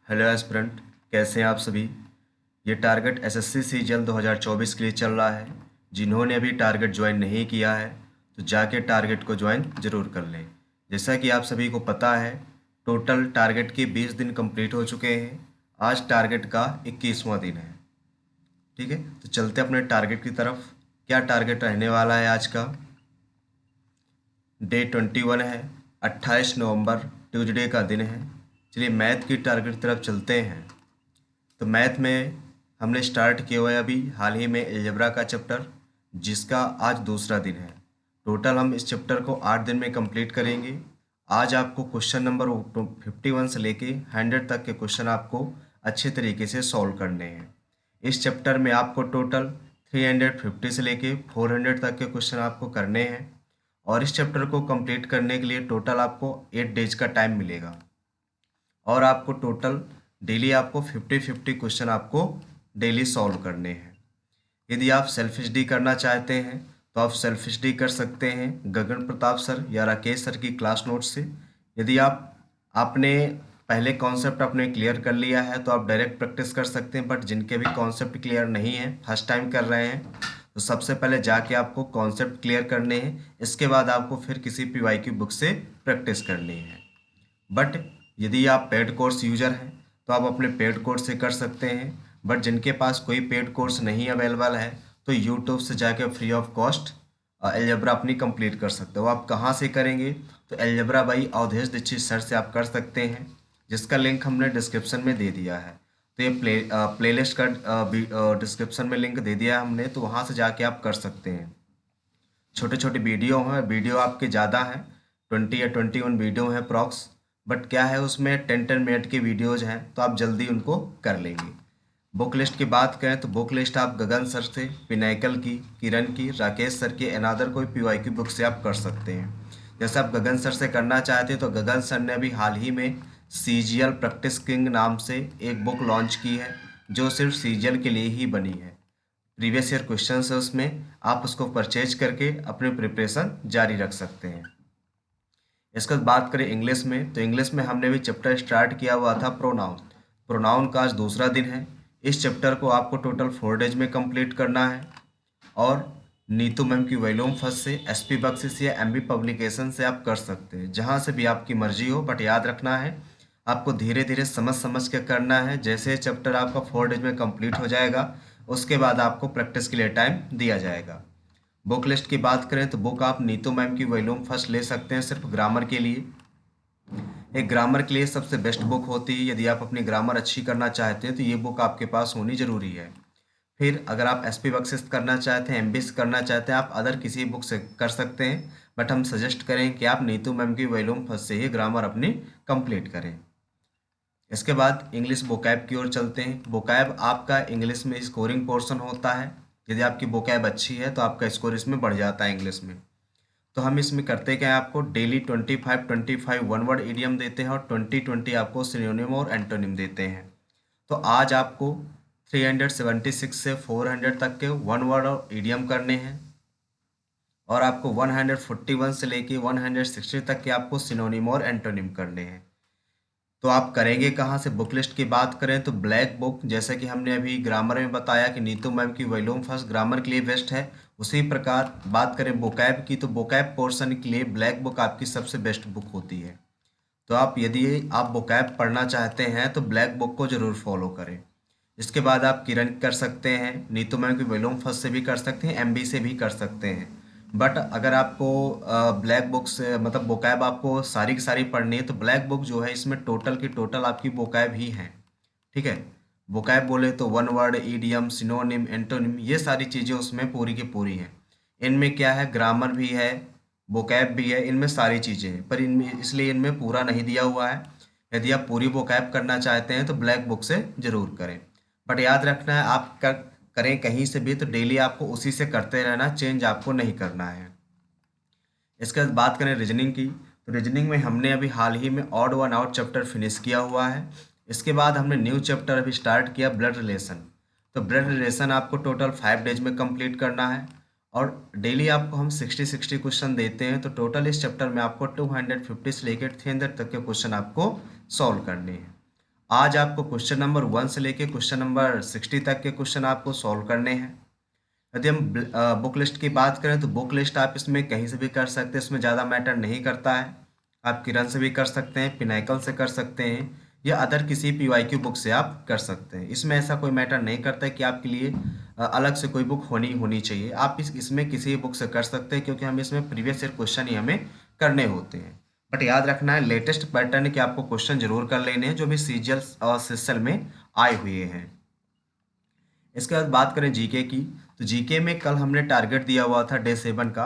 Hello aspirant, कैसे हैं आप सभी। ये टारगेट एसएससी सीजीएल 2024 के लिए चल रहा है। जिन्होंने अभी टारगेट ज्वाइन नहीं किया है तो जाके टारगेट को ज्वाइन ज़रूर कर लें। जैसा कि आप सभी को पता है, टोटल टारगेट के 20 दिन कंप्लीट हो चुके हैं। आज टारगेट का 21वां दिन है। ठीक है, तो चलते अपने टारगेट की तरफ। क्या टारगेट रहने वाला है आज का? डे 21 है, 28 नवंबर, ट्यूसडे का दिन है। चलिए मैथ की टारगेट की तरफ चलते हैं। तो मैथ में हमने स्टार्ट किया हुआ है अभी हाल ही में अलजेब्रा का चैप्टर, जिसका आज दूसरा दिन है। टोटल हम इस चैप्टर को 8 दिन में कंप्लीट करेंगे। आज आपको क्वेश्चन नंबर 51 से लेके 100 तक के क्वेश्चन आपको अच्छे तरीके से सॉल्व करने हैं। इस चैप्टर में आपको टोटल 350 से लेके 400 तक के क्वेश्चन आपको करने हैं। और इस चैप्टर को कंप्लीट करने के लिए टोटल आपको 8 डेज का टाइम मिलेगा। और आपको टोटल डेली आपको 50-50 क्वेश्चन आपको डेली सॉल्व करने हैं। यदि आप सेल्फ स्टडी करना चाहते हैं तो आप सेल्फ स्टडी कर सकते हैं गगन प्रताप सर या राकेश सर की क्लास नोट से। यदि आप आपने पहले कॉन्सेप्ट आपने क्लियर कर लिया है तो आप डायरेक्ट प्रैक्टिस कर सकते हैं। बट जिनके भी कॉन्सेप्ट क्लियर नहीं है, फर्स्ट टाइम कर रहे हैं, तो सबसे पहले जाके आपको कॉन्सेप्ट क्लियर करने हैं। इसके बाद आपको फिर किसी पीवाई की बुक से प्रैक्टिस करनी है। बट यदि आप पेड कोर्स यूजर हैं तो आप अपने पेड कोर्स से कर सकते हैं। बट जिनके पास कोई पेड कोर्स नहीं अवेलेबल है तो यूट्यूब से जाके फ्री ऑफ कॉस्ट अलजेब्रा अपनी कंप्लीट कर सकते हो। आप कहाँ से करेंगे? तो algebra by Awadhesh Dixit sir से आप कर सकते हैं, जिसका लिंक हमने डिस्क्रिप्शन में दे दिया है। तो ये प्लेलिस्ट का डिस्क्रिप्शन में लिंक दे दिया है हमने, तो वहाँ से जाके आप कर सकते हैं। छोटे छोटे वीडियो हैं, वीडियो आपके ज़्यादा हैं, 20 या 21 वीडियो हैं प्रॉक्स। बट क्या है, उसमें 10-10 मिनट की वीडियोज़ हैं, तो आप जल्दी उनको कर लेंगे। बुक लिस्ट की बात करें तो बुक लिस्ट आप गगन सर से, पिनाइकल की, किरण की, राकेश सर की, अनादर कोई पीवाई की बुक से आप कर सकते हैं। जैसे आप गगन सर से करना चाहते हैं तो गगन सर ने अभी हाल ही में सीजीएल प्रैक्टिस किंग नाम से एक बुक लॉन्च की है, जो सिर्फ सीजीएल के लिए ही बनी है। प्रीवियस ईयर क्वेश्चन है उसमें, आप उसको परचेज करके अपनी प्रिपरेशन जारी रख सकते हैं। इसके बाद बात करें इंग्लिश में, तो इंग्लिश में हमने भी चैप्टर स्टार्ट किया हुआ था प्रोनाउन। प्रोनाउन का आज दूसरा दिन है। इस चैप्टर को आपको टोटल 4 डेज में कंप्लीट करना है। और नीतू मैम की वॉल्यूम फर्स्ट से, एसपी बख्शिश या एमबी पब्लिकेशन से आप कर सकते हैं, जहाँ से भी आपकी मर्जी हो। बट याद रखना है, आपको धीरे धीरे समझ समझ के करना है। जैसे चैप्टर आपका 4 डेज में कंप्लीट हो जाएगा, उसके बाद आपको प्रैक्टिस के लिए टाइम दिया जाएगा। बुक लिस्ट की बात करें तो बुक आप नीतू मैम की वॉल्यूम फर्स्ट ले सकते हैं सिर्फ ग्रामर के लिए। एक ग्रामर के लिए सबसे बेस्ट बुक होती है। यदि आप अपनी ग्रामर अच्छी करना चाहते हैं तो ये बुक आपके पास होनी ज़रूरी है। फिर अगर आप एसपी बख्शिश करना चाहते हैं, एमबीएस करना चाहते हैं, आप अदर किसी बुक से कर सकते हैं। बट हम सजेस्ट करें कि आप नीतू मैम की वॉल्यूम फर्स्ट से ही ग्रामर अपनी कंप्लीट करें। इसके बाद इंग्लिश वोकैब की ओर चलते हैं। वोकैब आपका इंग्लिश में स्कोरिंग पोर्शन होता है। यदि आपकी वोकैब अच्छी है तो आपका स्कोर इसमें बढ़ जाता है इंग्लिश में। तो हम इसमें करते क्या है, आपको डेली 25-25 वन वर्ड इडियम देते हैं और 20-20 आपको सिनोनिम और एंटोनिम देते हैं। तो आज आपको 376 से 400 तक के वन वर्ड और इडियम करने हैं। और आपको 141 से लेके 160 तक के आपको सिनोनिम और एंटोनिम करने हैं। तो आप करेंगे कहाँ से? बुक लिस्ट की बात करें तो ब्लैक बुक, जैसे कि हमने अभी ग्रामर में बताया कि नीतू मैम की वॉल्यूम फर्स्ट ग्रामर के लिए बेस्ट है, उसी प्रकार बात करें वोकैब की तो वोकैब पोर्शन के लिए ब्लैक बुक आपकी सबसे बेस्ट बुक होती है। तो आप यदि आप वोकैब पढ़ना चाहते हैं तो ब्लैक बुक को ज़रूर फॉलो करें। इसके बाद आप किरण कर सकते हैं, नीतू मैम की वॉल्यूम फर्स्ट से भी कर सकते हैं, एमबी से भी कर सकते हैं। बट अगर आपको ब्लैक बुक से मतलब वोकैब आपको सारी की सारी पढ़नी है तो ब्लैक बुक जो है इसमें टोटल की टोटल आपकी वोकैब ही है। ठीक है, वोकैब बोले तो one word, idiom, synonym, antonym, ये सारी चीज़ें उसमें पूरी की पूरी हैं। इनमें क्या है, ग्रामर भी है, वोकैब भी है, इनमें सारी चीज़ें हैं, पर इनमें इसलिए इनमें पूरा नहीं दिया हुआ है। यदि आप पूरी वोकैब करना चाहते हैं तो ब्लैक बुक से ज़रूर करें। बट याद रखना है, आप करें कहीं से भी तो डेली आपको उसी से करते रहना, चेंज आपको नहीं करना है। इसके बाद बात करें रीजनिंग की, तो रीजनिंग में हमने अभी हाल ही में odd one out chapter finish किया हुआ है। इसके बाद हमने न्यू चैप्टर अभी स्टार्ट किया, ब्लड रिलेशन। तो ब्लड रिलेशन आपको टोटल 5 डेज में कंप्लीट करना है। और डेली आपको हम 60-60 क्वेश्चन देते हैं, तो टोटल इस चैप्टर में आपको 250 से लेकर 300 तक के क्वेश्चन आपको सॉल्व करने हैं। आज आपको क्वेश्चन नंबर 1 से लेके क्वेश्चन नंबर 60 तक के क्वेश्चन आपको सॉल्व करने हैं। यदि हम बुक लिस्ट की बात करें तो बुक लिस्ट आप इसमें कहीं से भी कर सकते हैं, इसमें ज़्यादा मैटर नहीं करता है। आप किरण से भी कर सकते हैं, पिनाकल से कर सकते हैं, या अदर किसी PYQ बुक से आप कर सकते हैं। इसमें ऐसा कोई मैटर नहीं करता है कि आपके लिए अलग से कोई बुक होनी चाहिए। आप इसमें किसी बुक से कर सकते हैं, क्योंकि हम इसमें प्रीवियस ईयर क्वेश्चन ही हमें करने होते हैं। बट याद रखना है, लेटेस्ट पैटर्न के आपको क्वेश्चन जरूर कर लेने हैं जो भी सीजीएल और सीएसएल में आए हुए हैं। इसके बाद बात करें जीके की, तो जीके में कल हमने टारगेट दिया हुआ था डे 7 का,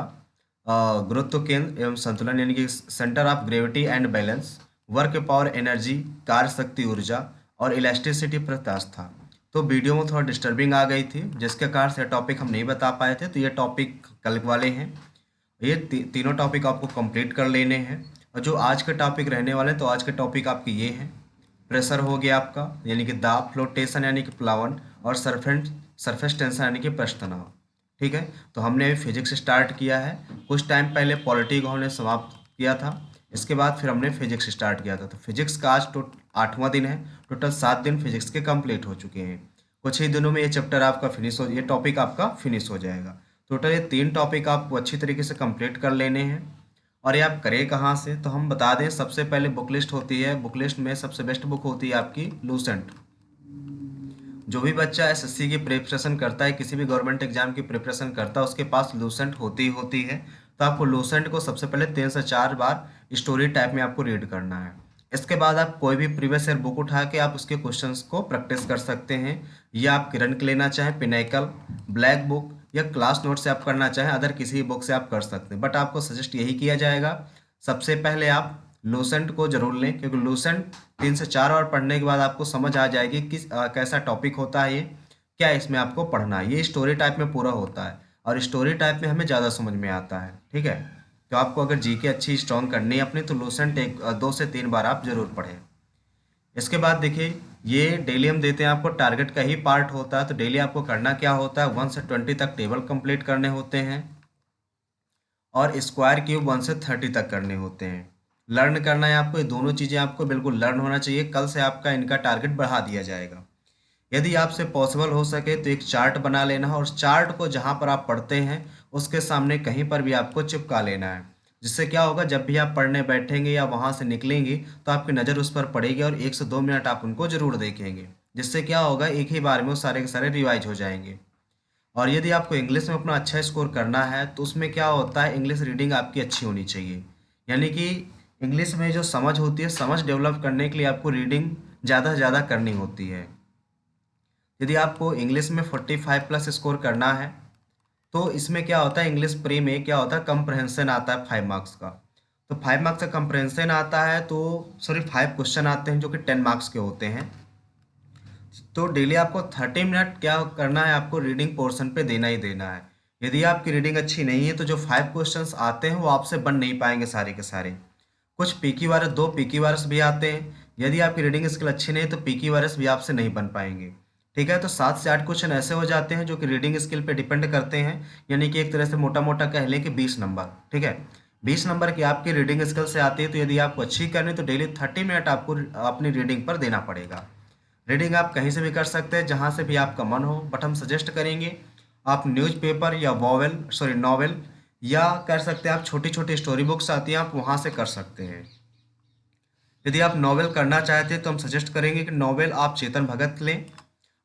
गुरुत्व केंद्र एवं संतुलन यानी कि centre of gravity and balance, work power energy, कार्य शक्ति ऊर्जा और इलास्टिसिटी प्रत्यास्थ था। तो वीडियो में थोड़ा डिस्टर्बिंग आ गई थी, जिसके कारण से टॉपिक हम नहीं बता पाए थे। तो ये टॉपिक कल वाले हैं, ये तीनों टॉपिक आपको कंप्लीट कर लेने हैं। और जो आज के टॉपिक रहने वाले हैं, तो आज के टॉपिक आपके ये हैं। प्रेशर हो गया आपका, यानी कि दाब, फ्लोटेशन यानी कि प्लावन, और सरफेस टेंशन यानी कि पृष्ठ तनाव। ठीक है, तो हमने अभी फिजिक्स स्टार्ट किया है। कुछ टाइम पहले पॉलिटी को हमने समाप्त किया था, इसके बाद फिर हमने फिजिक्स स्टार्ट किया था। तो फिजिक्स का आज 8वां दिन है। टोटल 7 दिन फिजिक्स के कंप्लीट हो चुके हैं। कुछ ही दिनों में ये चैप्टर आपका ये टॉपिक आपका फिनिश हो जाएगा। टोटल ये 3 टॉपिक आपको अच्छी तरीके से कंप्लीट कर लेने हैं। और ये आप करें कहाँ से, तो हम बता दें, सबसे पहले बुक लिस्ट होती है। बुक लिस्ट में सबसे बेस्ट बुक होती है आपकी लूसेंट। जो भी बच्चा एसएससी की प्रिपरेशन करता है, किसी भी गवर्नमेंट एग्जाम की प्रिपरेशन करता है, उसके पास लूसेंट होती है। तो आपको लूसेंट को सबसे पहले 3 से 4 बार स्टोरी टाइप में आपको रीड करना है। इसके बाद आप कोई भी प्रीवियस ईयर बुक उठा के आप उसके क्वेश्चंस को प्रैक्टिस कर सकते हैं। या आप किरण के लेना चाहें, पिनाकल, ब्लैक बुक या क्लास नोट से आप करना चाहें, अदर किसी बुक से आप कर सकते हैं। बट आपको सजेस्ट यही किया जाएगा, सबसे पहले आप लूसेंट को जरूर लें, क्योंकि लूसेंट 3 से 4 बार पढ़ने के बाद आपको समझ आ जाएगी कि कैसा टॉपिक होता है, ये क्या इसमें आपको पढ़ना है। ये स्टोरी टाइप में पूरा होता है, और स्टोरी टाइप में हमें ज़्यादा समझ में आता है। ठीक है, तो आपको अगर जीके अच्छी स्ट्रॉन्ग करनी है अपनी, तो लूसेंट 2 से 3 बार आप जरूर पढ़ें। इसके बाद देखिए, ये डेली हम देते हैं आपको, टारगेट का ही पार्ट होता है। तो डेली आपको करना क्या होता है, 1 से 20 तक टेबल कंप्लीट करने होते हैं, और स्क्वायर क्यूब 1 से 30 तक करने होते हैं। लर्न करना है आपको, ये दोनों चीज़ें आपको बिल्कुल लर्न होना चाहिए। कल से आपका इनका टारगेट बढ़ा दिया जाएगा। यदि आपसे पॉसिबल हो सके तो एक चार्ट बना लेना है, और चार्ट को जहाँ पर आप पढ़ते हैं उसके सामने कहीं पर भी आपको चिपका लेना है। जिससे क्या होगा, जब भी आप पढ़ने बैठेंगे या वहाँ से निकलेंगे तो आपकी नज़र उस पर पड़ेगी, और 1 से 2 मिनट आप उनको जरूर देखेंगे। जिससे क्या होगा, एक ही बार में वो सारे के सारे रिवाइज हो जाएंगे। और यदि आपको इंग्लिश में अपना अच्छा स्कोर करना है, तो उसमें क्या होता है, इंग्लिश रीडिंग आपकी अच्छी होनी चाहिए। यानी कि इंग्लिश में जो समझ होती है, समझ डेवलप करने के लिए आपको रीडिंग ज़्यादा से ज़्यादा करनी होती है। यदि आपको इंग्लिश में 45 प्लस स्कोर करना है, तो इसमें क्या होता है, इंग्लिश प्री में क्या होता है, कंप्रहेंशन आता है 5 मार्क्स का। तो 5 मार्क्स का कंप्रहेंशन आता है, तो सॉरी 5 क्वेश्चन आते हैं जो कि 10 मार्क्स के होते हैं। तो डेली आपको 30 मिनट क्या करना है, आपको रीडिंग पोर्शन पे देना ही देना है। यदि आपकी रीडिंग अच्छी नहीं है, तो जो 5 क्वेश्चंस आते हैं वो आपसे बन नहीं पाएंगे सारे के सारे। कुछ पीकी वायरस, 2 पीकी वायरस भी आते हैं। यदि आपकी रीडिंग स्किल अच्छी नहीं है, तो पीकी वायरस भी आपसे नहीं बन पाएंगे। ठीक है, तो 7 से 8 क्वेश्चन ऐसे हो जाते हैं जो कि रीडिंग स्किल पे डिपेंड करते हैं। यानी कि एक तरह से मोटा मोटा कह लें कि 20 नंबर। ठीक है, 20 नंबर की आपकी रीडिंग स्किल से आती है। तो यदि आपको अच्छी करनी, तो डेली 30 मिनट आपको अपनी रीडिंग पर देना पड़ेगा। रीडिंग आप कहीं से भी कर सकते हैं, जहाँ से भी आपका मन हो। बट हम सजेस्ट करेंगे आप न्यूज़पेपर या नॉवेल, या कर सकते हैं आप छोटी छोटी स्टोरी बुक्स आती हैं, आप वहाँ से कर सकते हैं। यदि आप नॉवेल करना चाहते हैं, तो हम सजेस्ट करेंगे कि नॉवेल आप चेतन भगत लें।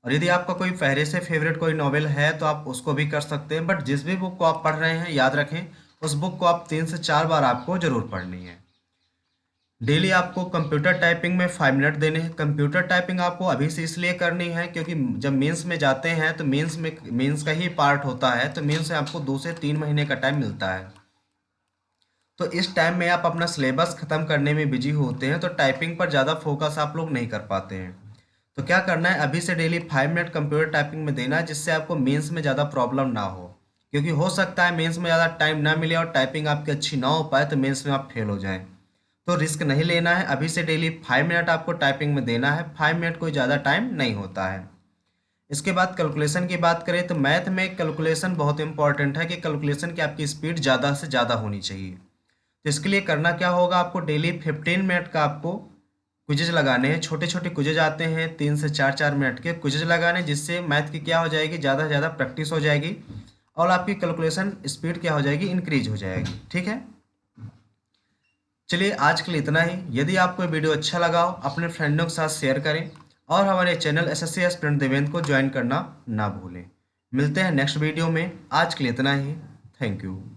और यदि आपका कोई पहले से फेवरेट कोई नॉवेल है, तो आप उसको भी कर सकते हैं। बट जिस भी बुक को आप पढ़ रहे हैं, याद रखें उस बुक को आप 3 से 4 बार आपको जरूर पढ़नी है। डेली आपको कंप्यूटर टाइपिंग में 5 मिनट देने हैं। कंप्यूटर टाइपिंग आपको अभी से इसलिए करनी है, क्योंकि जब मेंस में जाते हैं, तो मेंस का ही पार्ट होता है। तो मेंस में आपको 2 से 3 महीने का टाइम मिलता है। तो इस टाइम में आप अपना सिलेबस ख़त्म करने में बिजी होते हैं, तो टाइपिंग पर ज़्यादा फोकस आप लोग नहीं कर पाते हैं। तो क्या करना है, अभी से डेली 5 मिनट कंप्यूटर टाइपिंग में देना है, जिससे आपको मेंस में ज़्यादा प्रॉब्लम ना हो। क्योंकि हो सकता है मेंस में ज़्यादा टाइम ना मिले और टाइपिंग आपकी अच्छी ना हो पाए, तो मेंस में आप फेल हो जाएं। तो रिस्क नहीं लेना है। अभी से डेली 5 मिनट आपको टाइपिंग में देना है। 5 मिनट कोई ज़्यादा टाइम नहीं होता है। इसके बाद कैलकुलेशन की बात करें, तो मैथ में कैलकुलेशन बहुत इंपॉर्टेंट है कि कैलकुलेशन की आपकी स्पीड ज़्यादा से ज़्यादा होनी चाहिए। तो इसके लिए करना क्या होगा, आपको डेली 15 मिनट का आपको क्विजेज लगाने हैं, छोटे छोटे क्विजेज आते हैं 3 से 4 मिनट के क्विजेज लगाने, जिससे मैथ की क्या हो जाएगी, ज़्यादा से ज़्यादा प्रैक्टिस हो जाएगी और आपकी कैलकुलेशन स्पीड क्या हो जाएगी, इंक्रीज हो जाएगी। ठीक है, चलिए आज के लिए इतना ही। यदि आपको ये वीडियो अच्छा लगा हो अपने फ्रेंडों के साथ शेयर करें और हमारे चैनल एसएससी एस्पिरेंट देवेंद्र को ज्वाइन करना ना भूलें। मिलते हैं नेक्स्ट वीडियो में, आज के लिए इतना ही। Thank you.